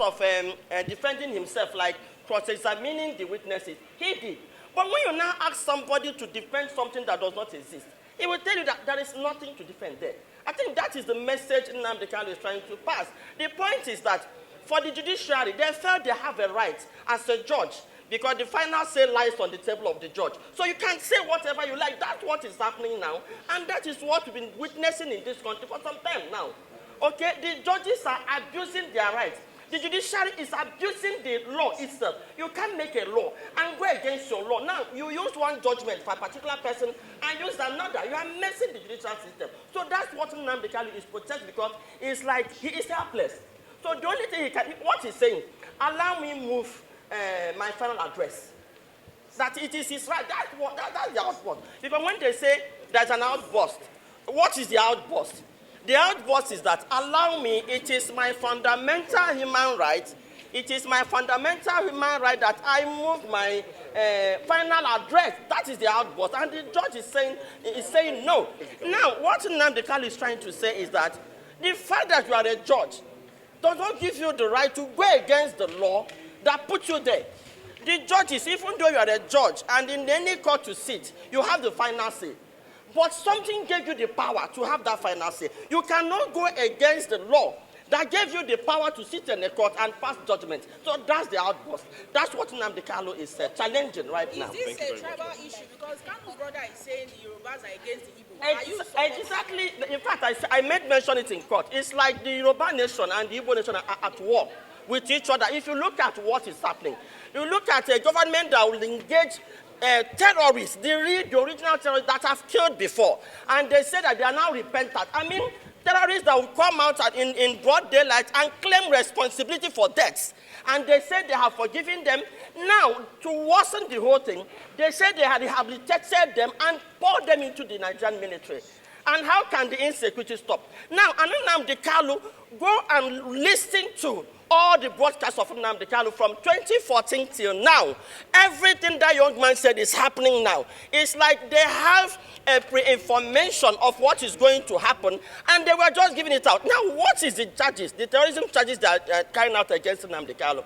of defending himself, like cross-examining the witnesses. He did. But when you now ask somebody to defend something that does not exist, he will tell you that there is nothing to defend there. I think that is the message Nnamdi Kanu is trying to pass. The point is that for the judiciary, they felt they have a right as a judge because the final say lies on the table of the judge. So you can say whatever you like. That's what is happening now. And that is what we've been witnessing in this country for some time now. Okay, the judges are abusing their rights. The judiciary is abusing the law itself. You can't make a law and go against your law. Now, you use one judgment for a particular person and use another. You are messing the judicial system. So that's what Nnamdi Kanu is protesting because it's like he is helpless. So the only thing he can, what he's saying, allow me move my final address. That it is his right. That's the outburst. Because when they say there's an outburst, what is the outburst? The outburst is that, allow me, it is my fundamental human right. It is my fundamental human right that I move my final address. That is the outburst. And the judge is saying no. Now, what Nnamdi Kanu is trying to say is that the fact that you are a judge does not give you the right to go against the law that put you there. The judges, even though you are a judge and in any court you sit, you have the final say. But something gave you the power to have that final say. You cannot go against the law that gave you the power to sit in a court and pass judgment. So that's the outburst. That's what Nnamdi Kanu is challenging right now. Is this a tribal issue? Because Kanu's brother is saying the Yorubas are against the Igbo. Exactly. In fact, I made mention it in court. It's like the Yoruba nation and the Igbo nation are at war with each other. If you look at what is happening, you look at a government that will engage terrorists, the original terrorists that have killed before, and they say that they are now repentant. I mean, terrorists that will come out in broad daylight and claim responsibility for deaths, and they say they have forgiven them. Now, to worsen the whole thing, they say they have rehabilitated them and poured them into the Nigerian military. And how can the insecurity stop? Now, Nnamdi Kanu, go and listen to all the broadcasts of Nnamdi Kanu from 2014 till now. Everything that young man said is happening now. It's like they have a pre-information of what is going to happen, and they were just giving it out. Now, what is the charges, the terrorism charges that are carrying out against Nnamdi Kanu?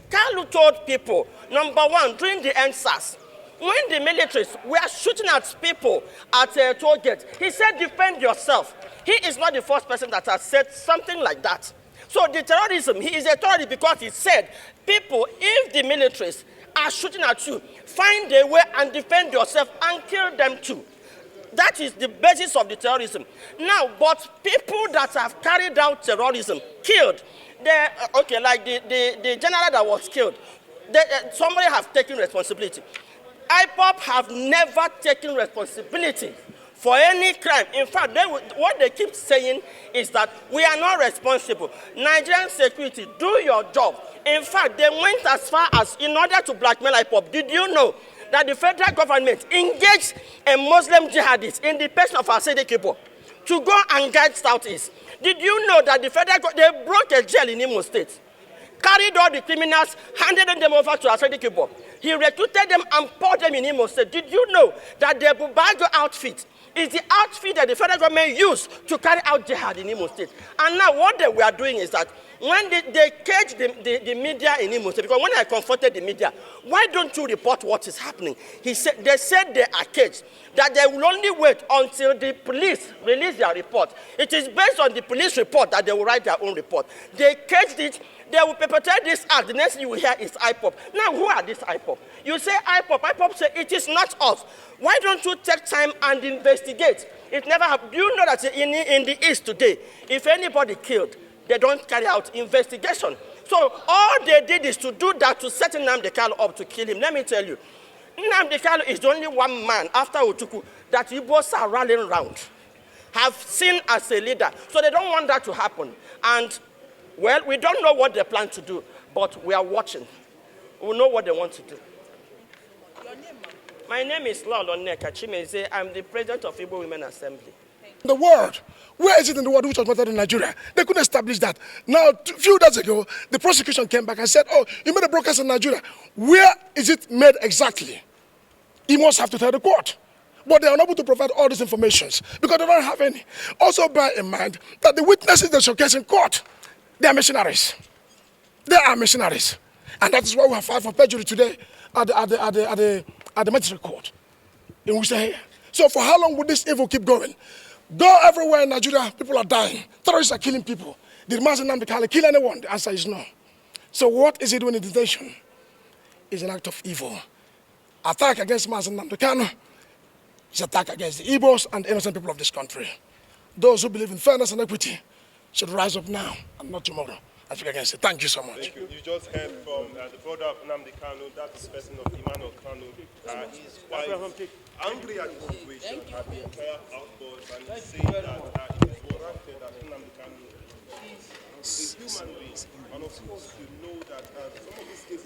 Kanu told people, number one, during the NSAS, when the militaries were shooting at people at a toll gate, he said, defend yourself. He is not the first person that has said something like that. So the terrorism, he is a terrorist because he said, people, if the militaries are shooting at you, find a way and defend yourself and kill them too. That is the basis of the terrorism. Now, but people that have carried out terrorism, killed, okay, like the general that was killed, somebody have taken responsibility. IPOP have never taken responsibility for any crime. In fact, what they keep saying is that we are not responsible. Nigerian security, do your job. In fact, they went as far as, in order to blackmail IPOP, did you know that the federal government engaged a Muslim jihadist in the person of Asede Kibo to go and guide Southeast? Did you know that the federal government, they broke a jail in Imo State, carried all the criminals, handed them over to Asede Kibo. He recruited them and poured them in Imo State. Did you know that the Bubago outfit is the outfit that the federal government used to carry out jihad in Imo State? And now what they were doing is that when they caged the media in Imo State, because when I confronted the media, why don't you report what is happening? They said they are caged, that they will only wait until the police release their report. It is based on the police report that they will write their own report. They caged it. They will perpetrate this act. The next thing you will hear is IPOP. Now, who are these IPOP? You say IPOP. IPOP say it is not us. Why don't you take time and investigate? It never happened. You know that in the East today, if anybody killed, they don't carry out investigation. So all they did is to do that to set Nnamdi Kanu up to kill him. Let me tell you, Nnamdi Kanu is the only one man after Otuku that Igbos are rallying around, have seen as a leader. So they don't want that to happen. And well, we don't know what they plan to do, but we are watching. We know what they want to do. Your name, ma'am? My name is Lolo Nneka Chimeze. I'm the president of Igbo Women Assembly. The world. Where is it in the world which was better than Nigeria? They couldn't establish that. Now, a few days ago, the prosecution came back and said, oh, you made a broadcast in Nigeria. Where is it made exactly? He must have to tell the court. But they are unable to provide all these informations because they don't have any. Also bear in mind that the witnesses they showcase in court, they are mercenaries. They are mercenaries. And that is why we have filed for perjury today at the magistrate court in Worcester. So for how long would this evil keep going? Go everywhere in Nigeria, people are dying. Terrorists are killing people. Did Nnamdi Kanu kill anyone? The answer is no. So what is he doing in detention? It's an act of evil. Attack against Nnamdi Kanu is an attack against the Igbos and the innocent people of this country. Those who believe in fairness and equity should rise up now and not tomorrow. I speak against it. Thank you so much. Thank you. You just heard from the brother of Nnamdi Kanu, that is person of Emmanuel Kanu. He's quite angry at the situation, at the entire outburst, and he's saying that it is warranted that Nnamdi Kanu is a human being. And of course, you know that some of these cases